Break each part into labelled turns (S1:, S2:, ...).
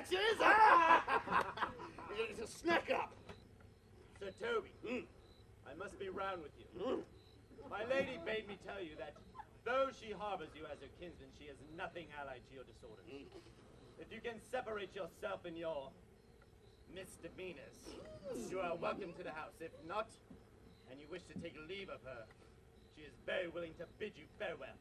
S1: matches? It's a snack up.
S2: Sir Toby, I must be round with you. My lady bade me tell you that though she harbors you as her kinsman, she is nothing allied to your disorders. If you can separate yourself in your misdemeanors, you are welcome to the house. If not, and you wish to take leave of her, she is very willing to bid you farewell.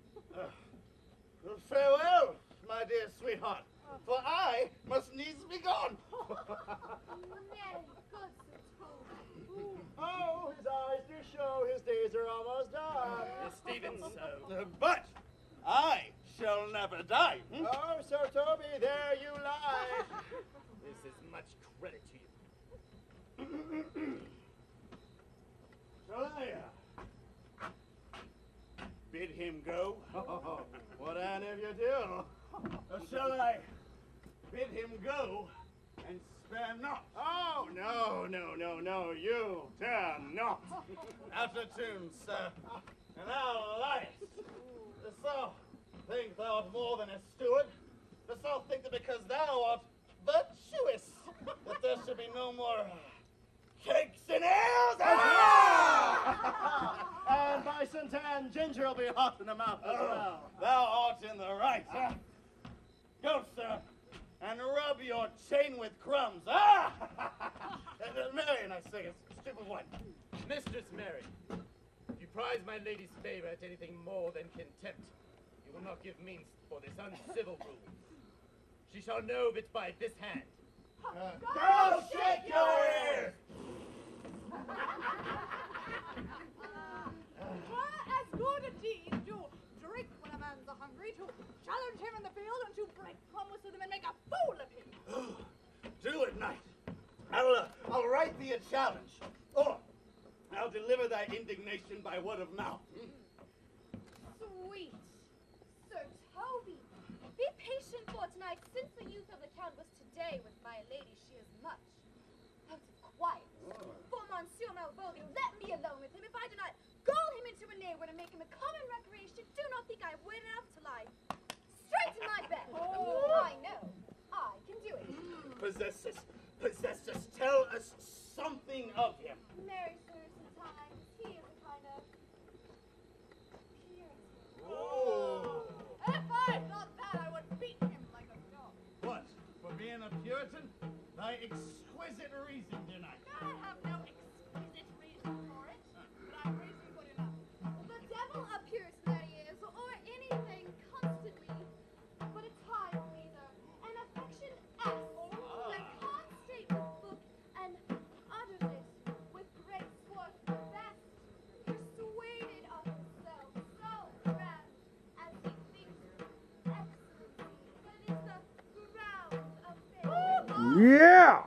S1: Well, farewell, my dear sweetheart, for I must needs be gone.
S3: Nay, good Sir Toby.
S4: Oh, his eyes do show his days are almost done.
S2: Is Stephen so?
S1: But I shall never die.
S4: Oh, Sir Toby, there you lie.
S2: This is much credit to you.
S1: Shall I bid him go?
S4: What an if you do.
S1: Or shall I bid him go and spare not?
S4: Oh, no, you dare not.
S1: Out of tune, sir, and thou liest. Dost thou think thou art more than a steward? Dost thou think that because thou art virtuous, that there should be no more cakes and ales?
S4: And by St. Anne, ginger will be hot in the mouth as well.
S1: Thou art in the right. Go, sir, and rub your chain with crumbs. Marion, I say, a strip of wine.
S2: Mistress Mary, if you prize my lady's favor at anything more than contempt, you will not give means for this uncivil rule. She shall know of it by this hand.
S1: Go shake your ears!
S3: What as good a deed to drink when a man's hungry, to challenge him in the field, and to break promise with him and make a fool of him.
S1: Do it, knight. I'll write thee a challenge, or I'll deliver thy indignation by word of mouth.
S3: Sweet Sir Toby, be patient for tonight. Since the youth of the Count was today with my lady, she is much out of quiet. For Monsieur Malvolio, let me alone with him. If I do not gull him into a neighborhood and make him a common recreation, do not think I have wit enough to lie straight in my bed. I know. I can do it.
S1: Possess us, tell us something of him.
S3: Marry, sir, sometimes he is a kind of Puritan.
S1: Oh.
S3: If I thought that, I would beat him like a dog.
S1: What, for being a Puritan? Thy exquisite reason, did I?
S3: I have no exquisite reason for it, but I have reason good enough. The devil appears that he is, or anything constantly, but a time pleaser, an affection that constate with book and utterness with great swarth best, persuaded of himself, so grand as he thinks excellency, that it is the ground of faith.
S5: Yeah!